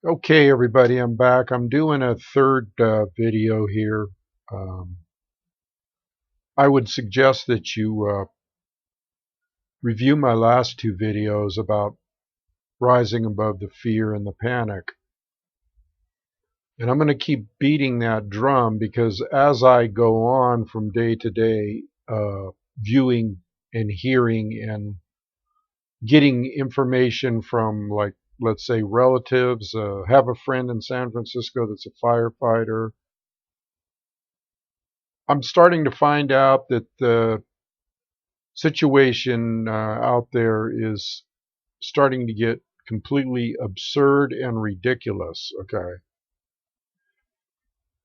Okay, everybody, I'm back. I'm doing a third video here. Um, I would suggest that you review my last two videos about rising above the fear and the panic. And I'm going to keep beating that drum because as I go on from day to day, viewing and hearing and getting information from, like, let's say, relatives, have a friend in San Francisco that's a firefighter. I'm starting to find out that the situation out there is starting to get completely absurd and ridiculous. Okay.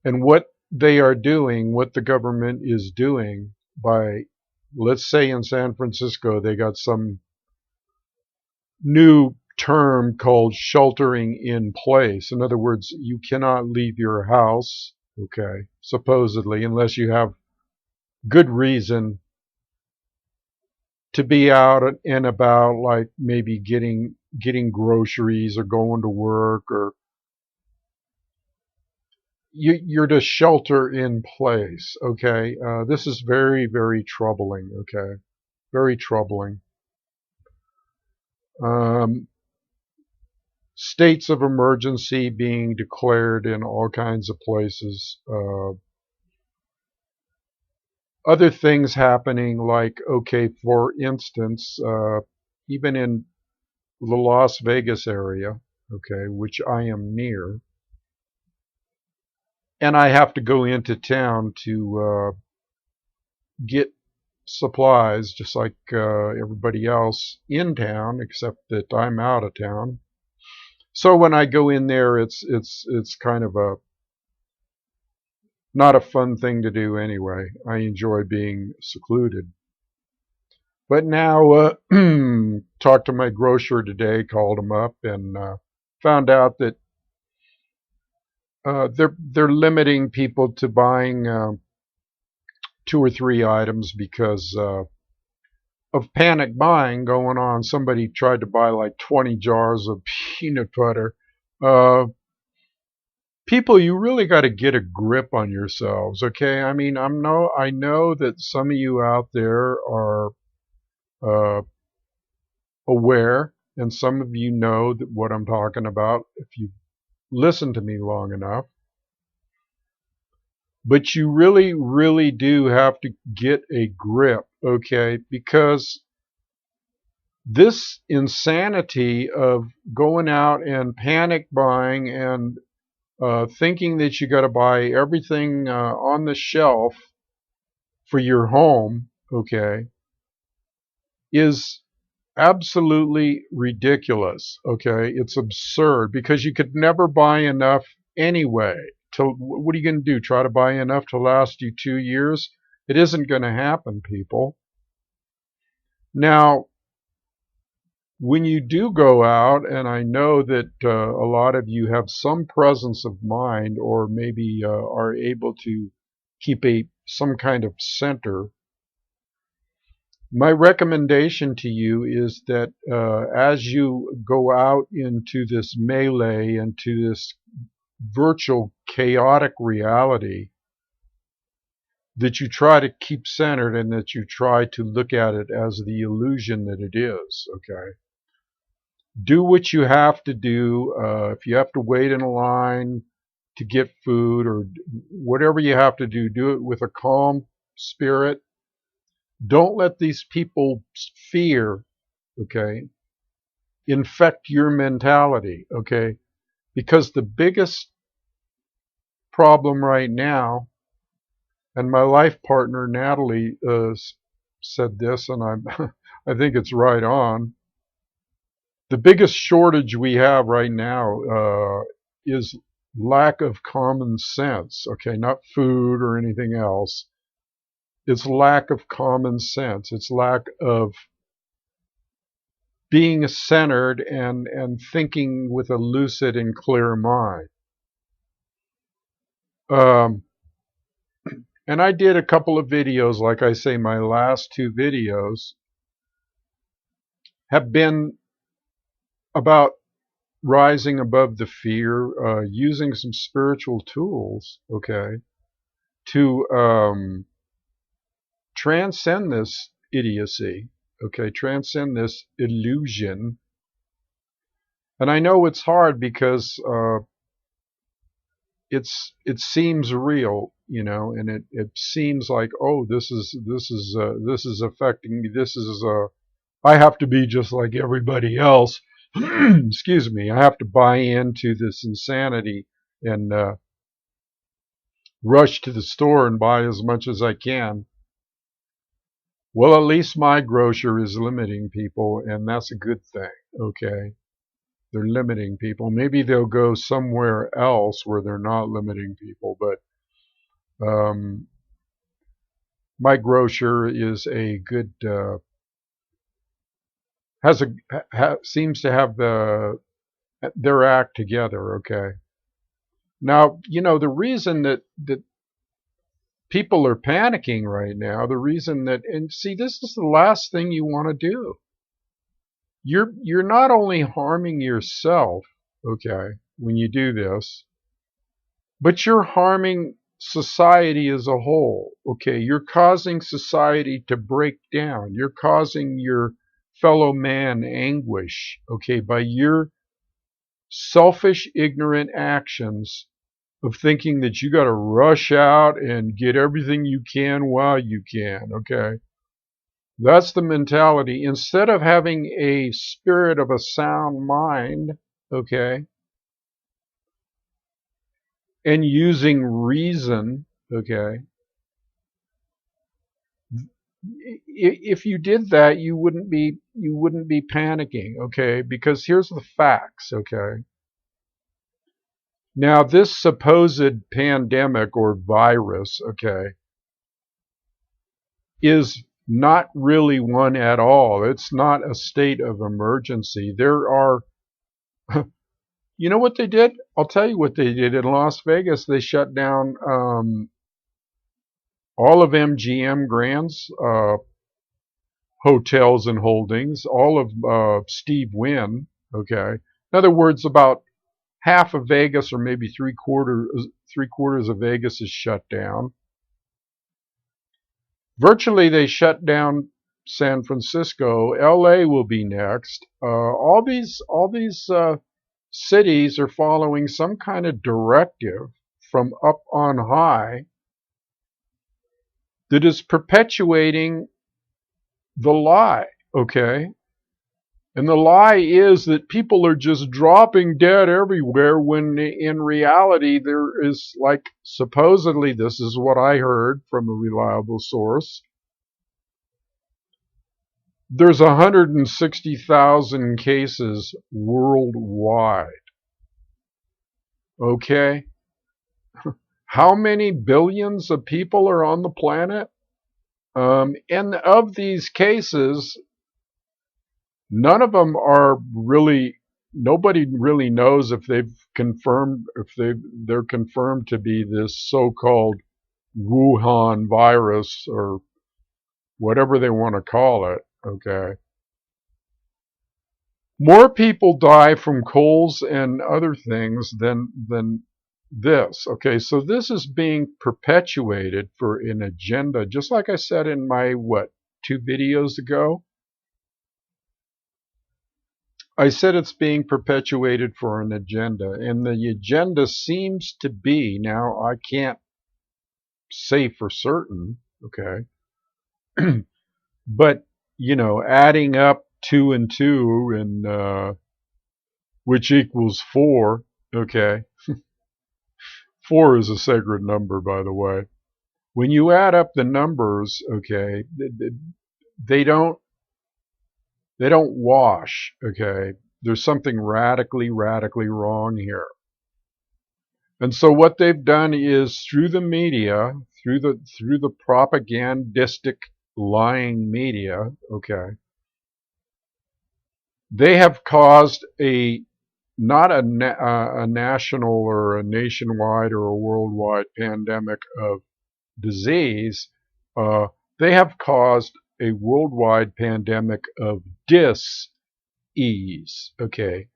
And what they are doing, what the government is doing by, let's say in San Francisco, they got some new term called sheltering in place. In other words, you cannot leave your house, okay, supposedly, unless you have good reason to be out and about, like maybe getting groceries or going to work, or you're to shelter in place. Okay, this is very, very troubling. Okay, very troubling. Um, States of emergency being declared in all kinds of places. Other things happening, like, okay, for instance, even in the Las Vegas area, okay, which I am near, and I have to go into town to get supplies just like everybody else in town, except that I'm out of town. So when I go in there, it's kind of a not a fun thing to do anyway. I enjoy being secluded. But now, talked to my grocer today, called him up, and found out that they're limiting people to buying two or three items because of panic buying going on. Somebody tried to buy like 20 jars of peanut butter. Uh, People, you really got to get a grip on yourselves, okay? I mean, I know that some of you out there are uh, aware, and some of you know that what I'm talking about if you listen to me long enough. But you really, really do have to get a grip, okay? Because this insanity of going out and panic buying and thinking that you got to buy everything on the shelf for your home, okay, is absolutely ridiculous. Okay, it's absurd because you could never buy enough anyway. What are you going to do? Try to buy enough to last you 2 years? It isn't going to happen, people. Now, when you do go out, and I know that a lot of you have some presence of mind, or maybe are able to keep some kind of center, my recommendation to you is that as you go out into this melee, into this virtual chaotic reality, that you try to keep centered and that you try to look at it as the illusion that it is. Okay, do what you have to do. If you have to wait in a line to get food or whatever you have to do it with a calm spirit. Don't let these people's fear, okay, infect your mentality, okay? Because the biggest problem right now, and my life partner Natalie said this, and I think it's right on. The biggest shortage we have right now is lack of common sense. Okay, not food or anything else. It's lack of common sense. It's lack of being centered and thinking with a lucid and clear mind. Um, and I did a couple of videos, like I say, my last two videos have been about rising above the fear, using some spiritual tools, okay, to transcend this idiocy, okay, transcend this illusion. And I know it's hard because it seems real, and it seems like, oh, this is affecting me. This is I have to be just like everybody else. Excuse me. I have to buy into this insanity and rush to the store and buy as much as I can. Well, at least my grocer is limiting people, and that's a good thing. Okay. They're limiting people. Maybe they'll go somewhere else where they're not limiting people, but um, my grocer is a good, seems to have their act together. Okay. Now, the reason that people are panicking right now, the reason that, and see, this is the last thing you want to do. You're not only harming yourself, okay, when you do this, but you're harming society as a whole. Okay, you're causing society to break down. You're causing your fellow man anguish, okay, by your selfish, ignorant actions of thinking that you got to rush out and get everything you can while you can, okay? That's the mentality. Instead of having a spirit of a sound mind, okay, and using reason, okay, if you did that, you wouldn't be panicking, okay? Because here's the facts, okay? Now, this supposed pandemic or virus, okay, is not really one at all. It's not a state of emergency. There are, you know what they did? I'll tell you what they did in Las Vegas. They shut down all of MGM Grand's hotels and holdings, all of Steve Wynn. Okay, in other words, about half of Vegas, or maybe three quarters of Vegas is shut down. Virtually, they shut down San Francisco. LA will be next. All these cities are following some kind of directive from up on high that is perpetuating the lie. Okay, and the lie is that people are just dropping dead everywhere when in reality there is, like, supposedly, this is what I heard from a reliable source, there's 160,000 cases worldwide. Okay? How many billions of people are on the planet? And of these cases, none of them are really, nobody really knows if they're confirmed to be this so-called Wuhan virus or whatever they want to call it. Okay. More people die from colds and other things than this. Okay, so this is being perpetuated for an agenda, just like I said in my 2 videos ago. I said it's being perpetuated for an agenda, and the agenda seems to be, now I can't say for certain, okay, but adding up 2 and 2 and which equals 4, okay. 4 is a sacred number, by the way. When you add up the numbers, okay, they don't wash, okay. There's something radically wrong here. And so what they've done is, through the media, through the propagandistic lying media, okay, they have caused not a national or a nationwide or a worldwide pandemic of disease. They have caused a worldwide pandemic of dis-ease, okay,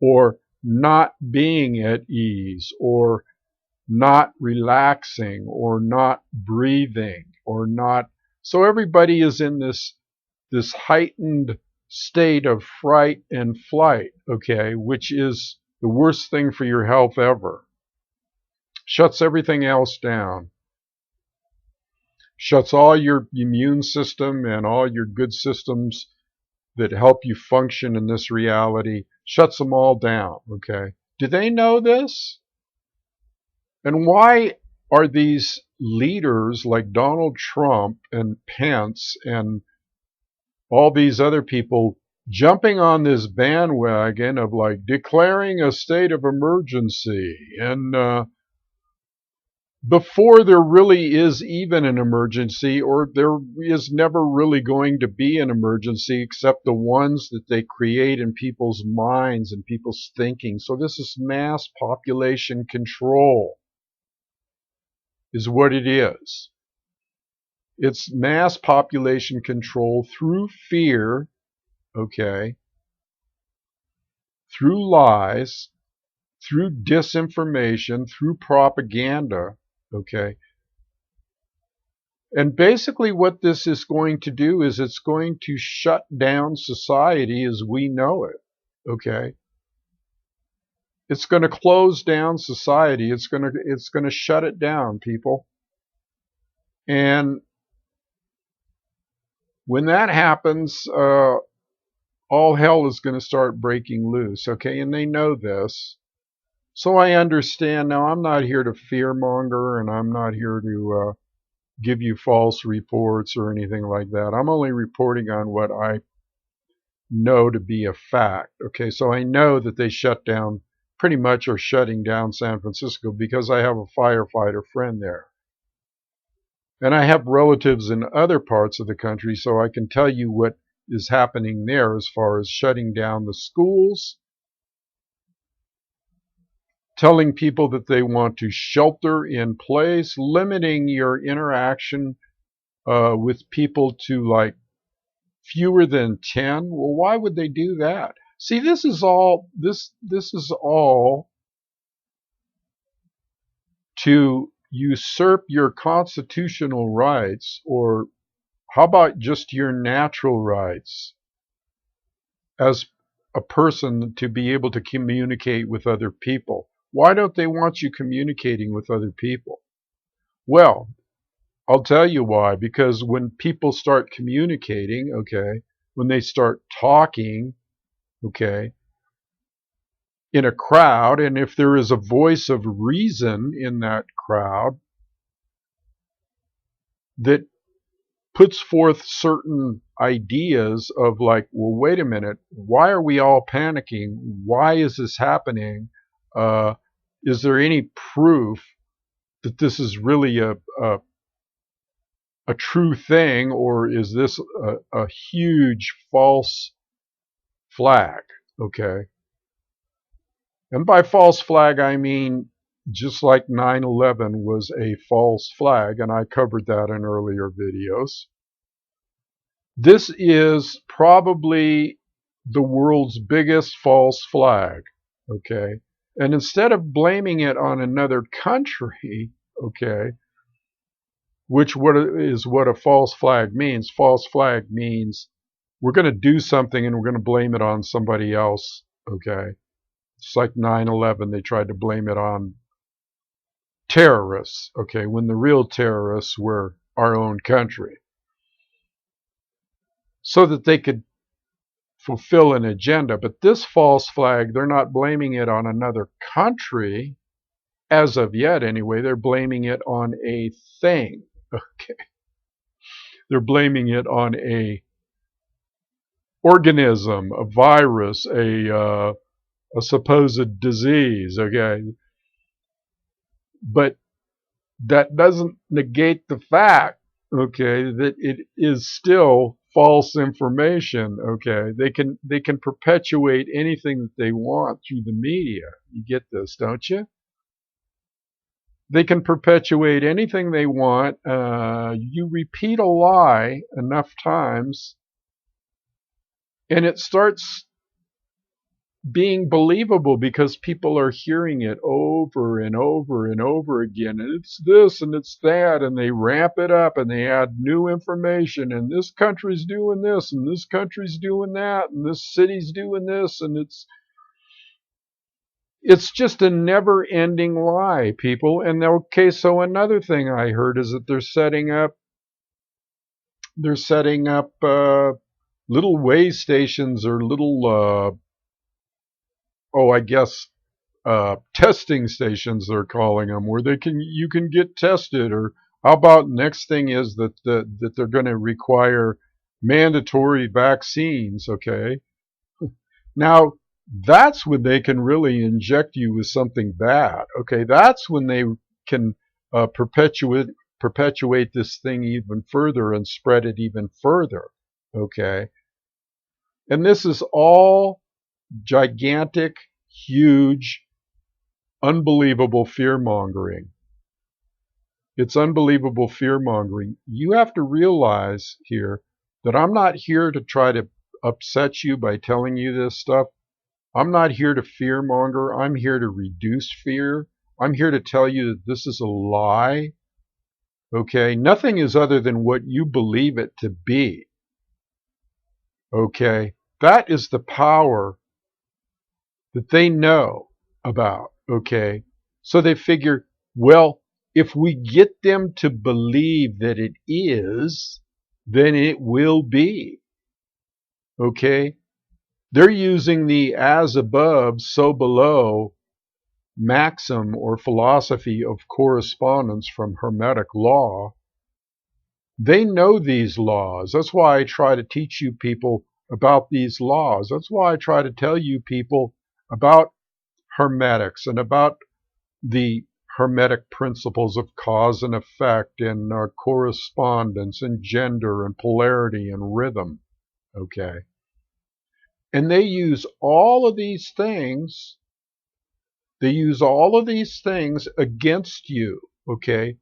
or not being at ease, or not relaxing, or not breathing, or not. So everybody is in this heightened state of fright and flight, okay, which is the worst thing for your health ever. Shuts everything else down. Shuts all your immune system and all your good systems that help you function in this reality, shuts them all down, okay? Do they know this? And why are these leaders like Donald Trump and Pence and all these other people jumping on this bandwagon of like declaring a state of emergency, and before there really is even an emergency, or there is never really going to be an emergency except the ones that they create in people's minds and people's thinking. So this is mass population control is what it is. It's mass population control through fear, okay, through lies, through disinformation, through propaganda, okay? And basically what this is going to do is it's going to shut down society as we know it, okay? It's going to close down society. It's going to shut it down, people. And when that happens, all hell is going to start breaking loose, okay? And they know this. So I understand. Now, I'm not here to fearmonger, and I'm not here to give you false reports or anything like that. I'm only reporting on what I know to be a fact. Okay, so I know that they shut down, pretty much are shutting down San Francisco because I have a firefighter friend there. And I have relatives in other parts of the country, so I can tell you what is happening there as far as shutting down the schools, telling people that they want to shelter in place, limiting your interaction with people to like fewer than 10. Well, why would they do that? See, this is all to usurp your constitutional rights, or how about just your natural rights as a person to be able to communicate with other people. Why don't they want you communicating with other people? Well, I'll tell you why. Because when people start communicating, okay, when they start talking, okay, in a crowd, and if there is a voice of reason in that crowd that puts forth certain ideas of like, well, wait a minute, why are we all panicking? Why is this happening? Is there any proof that this is really a true thing, or is this a huge false flag? Okay. And by false flag, I mean just like 9/11 was a false flag, and I covered that in earlier videos. This is probably the world's biggest false flag, okay? And instead of blaming it on another country, okay, which is what a false flag means. False flag means we're going to do something and we're going to blame it on somebody else, okay? It's like 9/11, they tried to blame it on terrorists, okay, when the real terrorists were our own country, so that they could fulfill an agenda. But this false flag, they're not blaming it on another country, as of yet anyway. They're blaming it on a thing, okay? They're blaming it on a organism, a virus, a supposed disease, okay? But that doesn't negate the fact, okay, that it is still false information, okay? They can perpetuate anything that they want through the media. You get this, don't you? They can perpetuate anything they want. You repeat a lie enough times, and it starts being believable because people are hearing it over and over and over again. And it's this and it's that, and they ramp it up and they add new information. And this country's doing this, and this country's doing that, and this city's doing this, and it's just a never-ending lie, people. And okay, so another thing I heard is that they're setting up little way stations or little I guess testing stations they're calling them, where you can get tested. Or how about next thing is that they're going to require mandatory vaccines. Okay, now that's when they can really inject you with something bad. Okay, that's when they can perpetuate this thing even further and spread it even further. Okay, and this is all gigantic, huge, unbelievable fear mongering. It's unbelievable fear mongering. You have to realize here that I'm not here to try to upset you by telling you this stuff. I'm not here to fear monger. I'm here to reduce fear. I'm here to tell you that this is a lie. Okay? Nothing is other than what you believe it to be. Okay? That is the power that they know about. Okay? So they figure, well, if we get them to believe that it is, then it will be. Okay? They're using the as above, so below maxim or philosophy of correspondence from Hermetic law. They know these laws. That's why I try to teach you people about these laws. That's why I try to tell you people about Hermetics and about the Hermetic principles of cause and effect and correspondence and gender and polarity and rhythm. Okay? And they use all of these things. They use all of these things against you. Okay?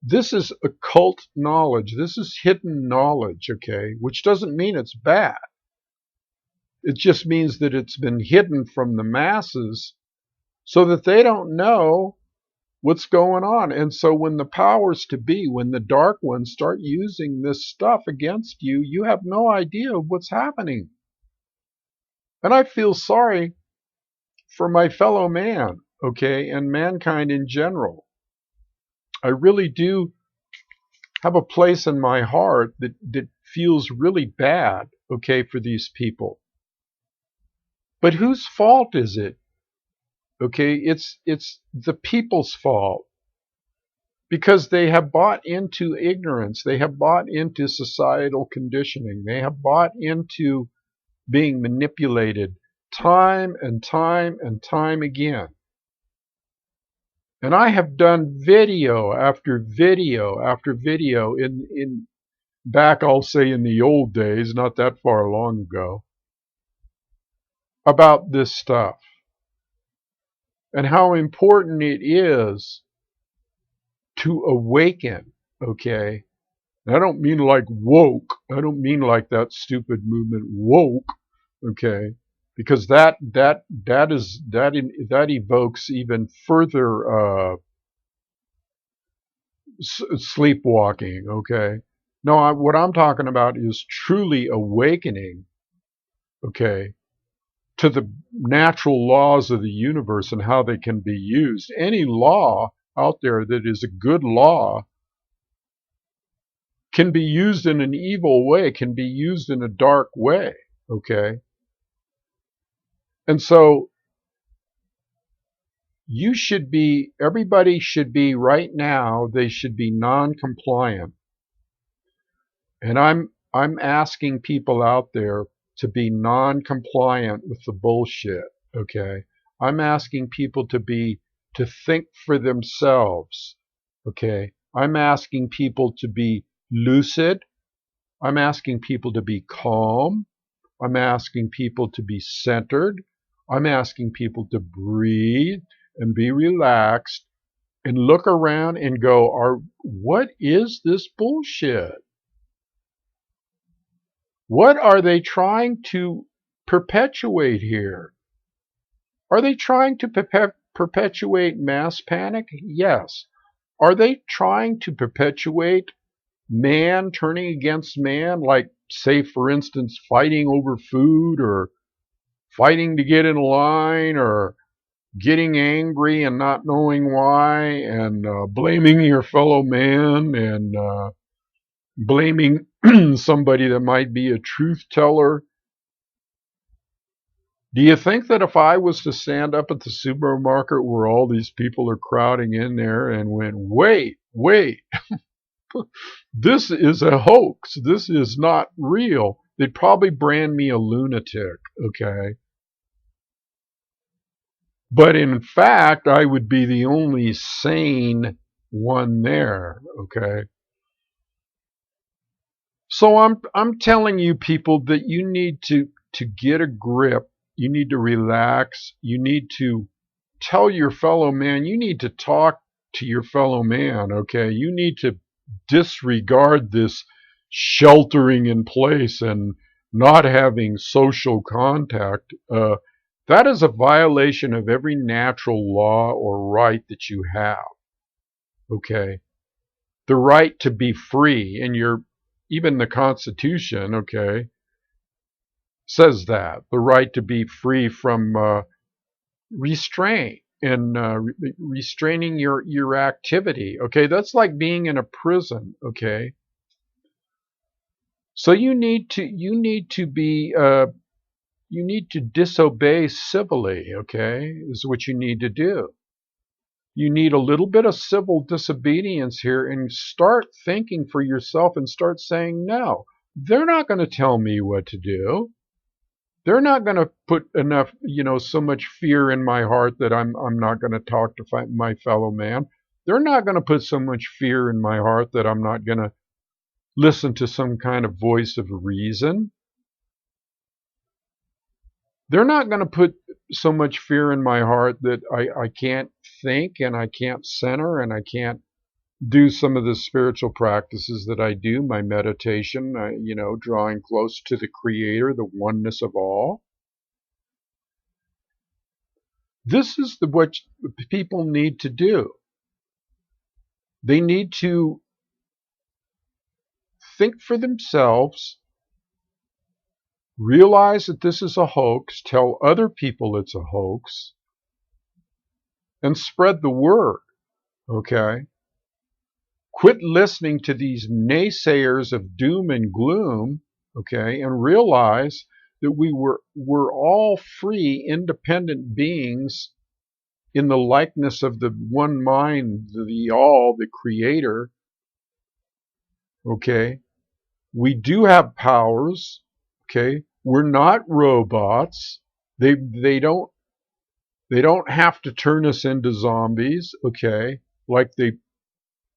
This is occult knowledge. This is hidden knowledge. Okay? Which doesn't mean it's bad. It just means that it's been hidden from the masses so that they don't know what's going on. And so when the powers to be, when the dark ones start using this stuff against you, you have no idea of what's happening. And I feel sorry for my fellow man, okay, and mankind in general. I really do have a place in my heart that feels really bad, okay, for these people. But whose fault is it? Okay, it's the people's fault. Because they have bought into ignorance. They have bought into societal conditioning. They have bought into being manipulated time and time and time again. And I have done video after video after video in back, I'll say in the old days, not that far long ago, about this stuff and how important it is to awaken, okay? And I don't mean like woke. I don't mean like that stupid movement woke, okay? Because that evokes even further sleepwalking, okay? No, what I'm talking about is truly awakening, okay, to the natural laws of the universe and how they can be used. Any law out there that is a good law can be used in an evil way, can be used in a dark way, okay? And so everybody should be right now, they should be non-compliant. And I'm asking people out there to be non-compliant with the bullshit, okay? I'm asking people to think for themselves, okay? I'm asking people to be lucid. I'm asking people to be calm. I'm asking people to be centered. I'm asking people to breathe and be relaxed and look around and go, what is this bullshit? What are they trying to perpetuate here? Are they trying to perpetuate mass panic? Yes. Are they trying to perpetuate man turning against man, like, say, for instance, fighting over food, or fighting to get in line, or getting angry and not knowing why, and blaming your fellow man, and blaming somebody that might be a truth teller? Do you think that if I was to stand up at the supermarket where all these people are crowding in there and went, wait, this is a hoax, this is not real, they'd probably brand me a lunatic, okay? But in fact, I would be the only sane one there, okay? So I'm telling you, people, that you need to get a grip. You need to relax. You need to tell your fellow man. You need to talk to your fellow man, okay? You need to disregard this sheltering in place and not having social contact. That is a violation of every natural law or right that you have, okay? The right to be free, and even the Constitution, okay, says that. The right to be free from restraint and restraining your activity, okay? That's like being in a prison, okay? So you need to be you need to disobey civilly, okay? Is what you need to do. You need a little bit of civil disobedience here, and start thinking for yourself and start saying, no, they're not going to tell me what to do. They're not going to put enough, so much fear in my heart that I'm not going to talk to my fellow man. They're not going to put so much fear in my heart that I'm not going to listen to some kind of voice of reason. They're not going to put so much fear in my heart that I can't think, and I can't center, and I can't do some of the spiritual practices that I do, my meditation, drawing close to the Creator, the oneness of all. This is what people need to do. They need to think for themselves, realize that this is a hoax, tell other people it's a hoax, and spread the word, okay? Quit listening to these naysayers of doom and gloom, okay, and realize that we're all free, independent beings in the likeness of the one mind, the all, the Creator, okay? We do have powers, okay? We're not robots. They don't have to turn us into zombies, okay, like they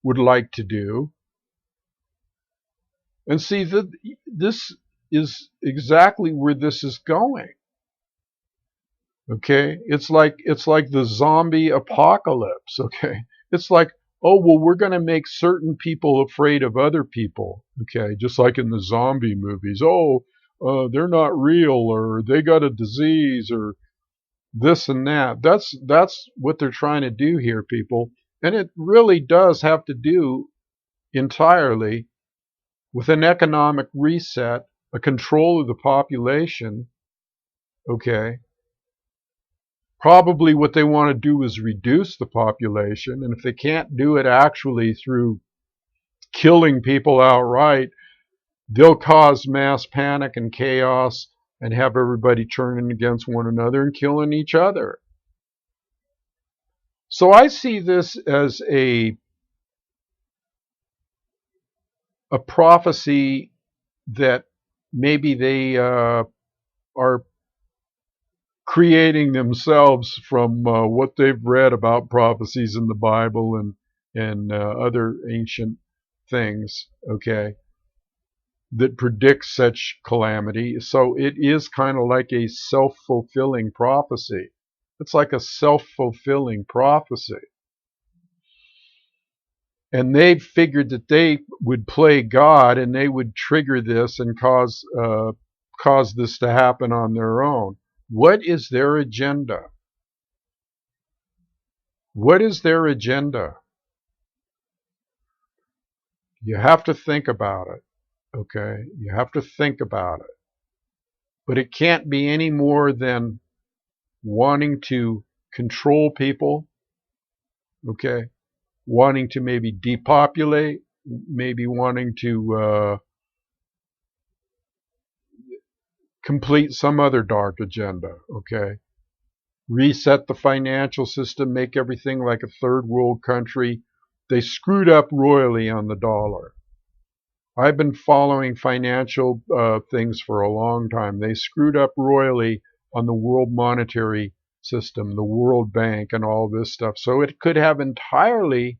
would like to do. And see, that this is exactly where this is going. Okay? It's like the zombie apocalypse, okay? It's like, oh, well, we're going to make certain people afraid of other people, okay? Just like in the zombie movies. Oh, they're not real, or they got a disease, or this and that. That's what they're trying to do here, people. And it really does have to do entirely with an economic reset, a control of the population, okay? Probably what they want to do is reduce the population, and if they can't do it actually through killing people outright, they'll cause mass panic and chaos and have everybody turning against one another and killing each other. So I see this as a prophecy that maybe they are creating themselves from what they've read about prophecies in the Bible and other ancient things, okay, that predict such calamity. So it is kind of like a self-fulfilling prophecy. It's like a self-fulfilling prophecy. And they figured that they would play God, and they would trigger this and cause this to happen on their own. What is their agenda? What is their agenda? You have to think about it, okay? You have to think about it. But it can't be any more than wanting to control people, okay? Wanting to maybe depopulate, maybe wanting to complete some other dark agenda, okay? Reset the financial system, make everything like a third world country. They screwed up royally on the dollar. I've been following financial things for a long time. They screwed up royally on the world monetary system, the World Bank, and all this stuff. So it could have entirely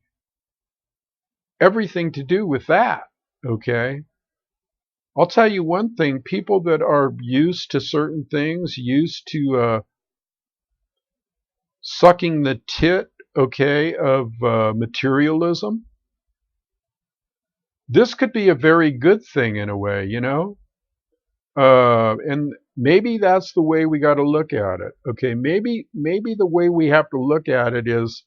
everything to do with that, okay? I'll tell you one thing. People that are used to certain things, used to sucking the tit, okay, of materialism, this could be a very good thing in a way, you know? And maybe that's the way we got to look at it. Okay, maybe the way we have to look at it is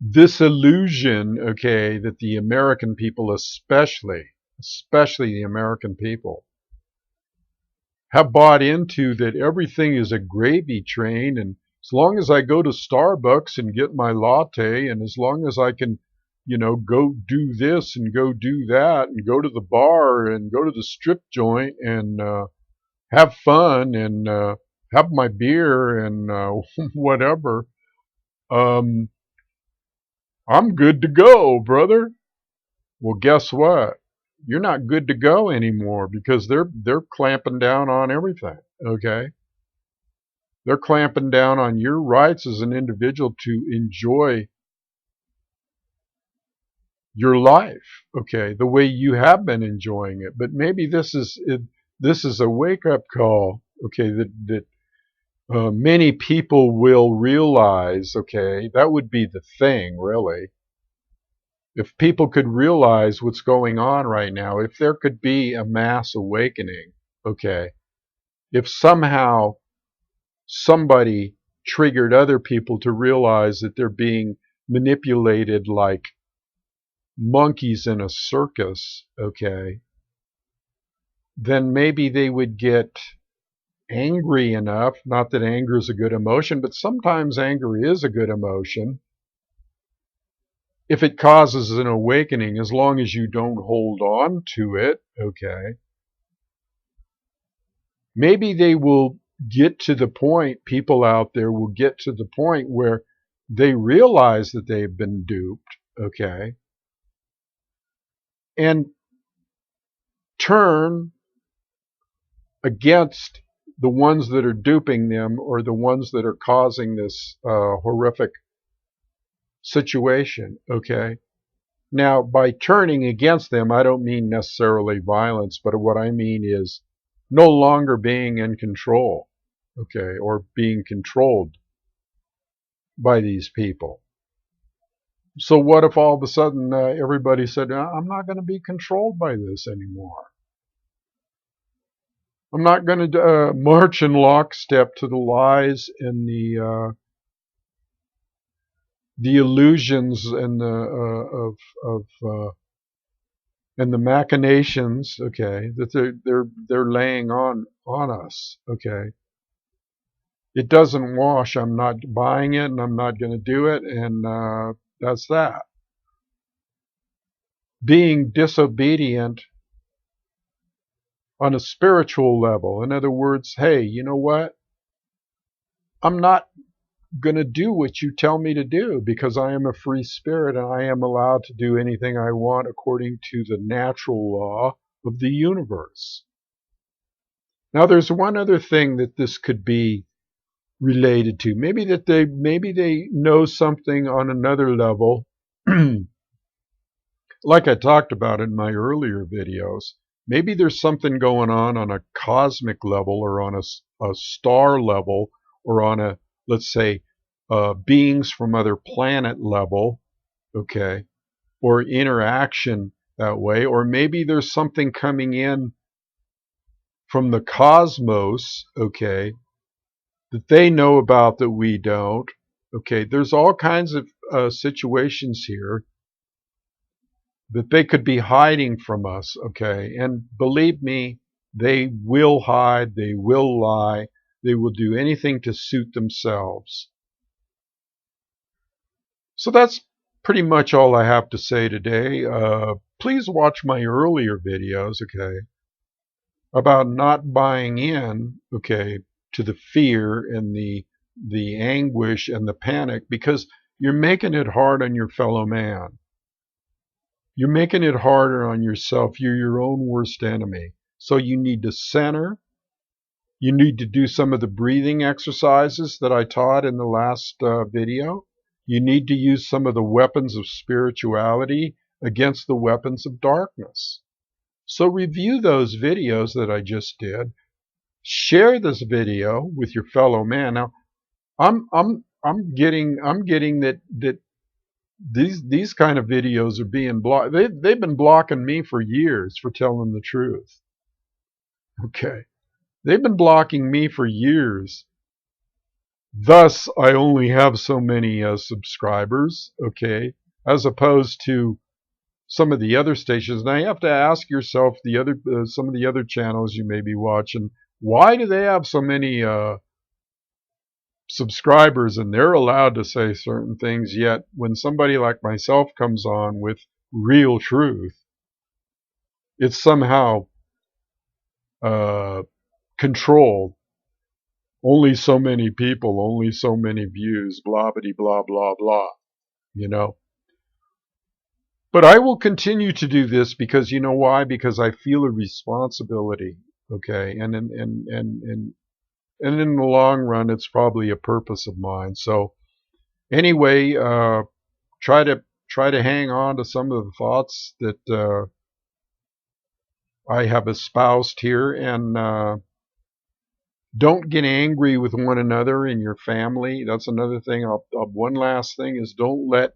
this illusion, okay, that the American people especially the American people have bought into, that everything is a gravy train, and as long as I go to Starbucks and get my latte, and as long as I can, you know, go do this and go do that and go to the bar and go to the strip joint and have fun and have my beer and whatever, um, I'm good to go, brother. Well, guess what? You're not good to go anymore, because they're clamping down on everything. Okay, they're clamping down on your rights as an individual to enjoy your life. Okay, the way you have been enjoying it. But maybe this is it. This is a wake up call. Okay, that many people will realize. Okay, that would be the thing, really. If people could realize what's going on right now, if there could be a mass awakening, okay, if somehow somebody triggered other people to realize that they're being manipulated like monkeys in a circus, okay, then maybe they would get angry enough. Not that anger is a good emotion, but sometimes anger is a good emotion if it causes an awakening, as long as you don't hold on to it, okay. Maybe they will get to the point, people out there will get to the point where they realize that they've been duped, okay, and turn against the ones that are duping them, or the ones that are causing this horrific situation, okay. Now, by turning against them, I don't mean necessarily violence, but what I mean is no longer being in control, okay, or being controlled by these people. So what if all of a sudden everybody said, I'm not going to be controlled by this anymore. I'm not going to march in lockstep to the lies and the illusions and the and the machinations, okay, that they're laying on us, okay. It doesn't wash. I'm not buying it, and I'm not going to do it, and that's that. Being disobedient on a spiritual level. In other words, hey, you know what? I'm not going to do what you tell me to do, because I am a free spirit and I am allowed to do anything I want according to the natural law of the universe. Now, there's one other thing that this could be related to. Maybe they know something on another level. Like I talked about in my earlier videos, maybe there's something going on a cosmic level, or on a star level, or on a, let's say, beings from other planet level, okay, or interaction that way. Or maybe there's something coming in from the cosmos, okay, that they know about that we don't, Okay, there's all kinds of situations here that they could be hiding from us. Okay, and believe me, they will hide, they will lie, they will do anything to suit themselves. So that's pretty much all I have to say today. Please watch my earlier videos, okay, about not buying in, okay, to the fear and the anguish and the panic, because you're making it hard on your fellow man. You're making it harder on yourself. You're your own worst enemy. So you need to center. You need to do some of the breathing exercises that I taught in the last video. You need to use some of the weapons of spirituality against the weapons of darkness. So review those videos that I just did. Share this video with your fellow man. Now, I'm getting that these kind of videos are being blocked. They've been blocking me for years for telling the truth. Okay, they've been blocking me for years. Thus, I only have so many subscribers. Okay, as opposed to some of the other stations. Now you have to ask yourself some of the other channels you may be watching, why do they have so many subscribers and they're allowed to say certain things, yet when somebody like myself comes on with real truth, it's somehow uh, controlled. Only so many people, only so many views, blah, blah, blah, blah, you know. But I will continue to do this because you know why? Because I feel a responsibility, okay? And in the long run, it's probably a purpose of mine. So anyway, try to hang on to some of the thoughts that I have espoused here, and don't get angry with one another in your family. That's another thing. One last thing is, don't let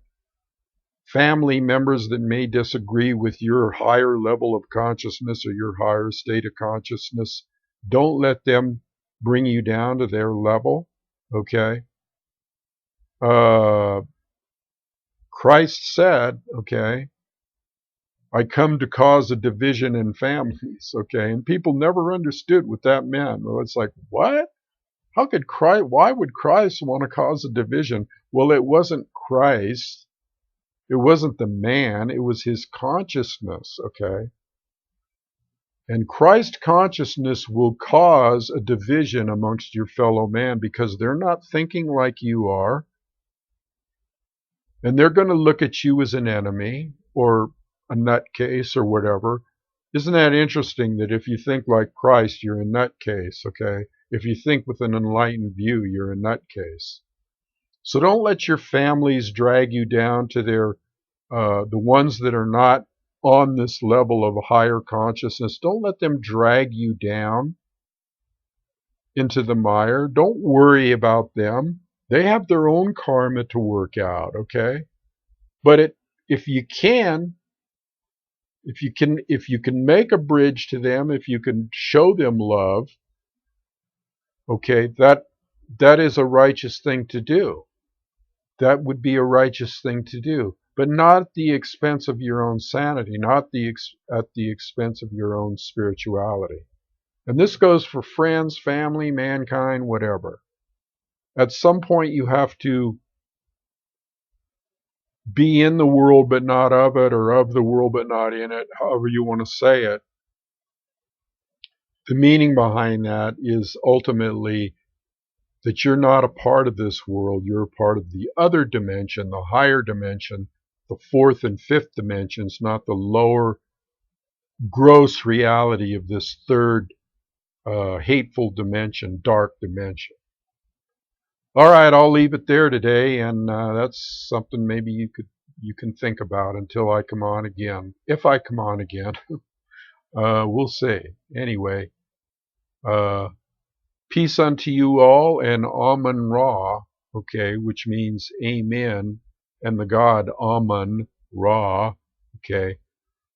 family members that may disagree with your higher level of consciousness or your higher state of consciousness, don't let them bring you down to their level. Okay. Christ said, okay, I come to cause a division in families, okay? And people never understood what that meant. Well, it's like, what? How could Christ, why would Christ want to cause a division? Well, it wasn't Christ. It wasn't the man. It was his consciousness, okay? And Christ consciousness will cause a division amongst your fellow man because they're not thinking like you are. And they're going to look at you as an enemy or a nutcase or whatever. Isn't that interesting that if you think like Christ, you're a nutcase, okay? If you think with an enlightened view, you're a nutcase. So don't let your families drag you down to the ones that are not on this level of a higher consciousness. Don't let them drag you down into the mire. Don't worry about them. They have their own karma to work out, okay? But if you can, if you can make a bridge to them, if you can show them love, okay, that is a righteous thing to do. That would be a righteous thing to do, but not at the expense of your own sanity, not at the expense of your own spirituality. And this goes for friends, family, mankind, whatever. At some point you have to be in the world but not of it, or of the world but not in it, however you want to say it. The meaning behind that is ultimately that you're not a part of this world. You're a part of the other dimension, the higher dimension, the fourth and fifth dimensions, not the lower gross reality of this third hateful dimension, dark dimension. All right, I'll leave it there today, and that's something maybe you can think about until I come on again. If I come on again, we'll see. Anyway, peace unto you all, and Amun Ra, okay, which means amen, and the god Amun Ra, okay,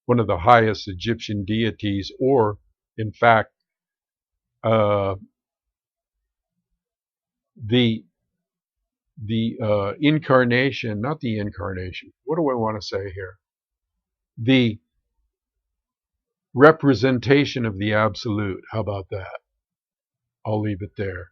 one of the highest Egyptian deities, or in fact, the the incarnation, not the incarnation. What do I want to say here? The representation of the absolute. How about that? I'll leave it there.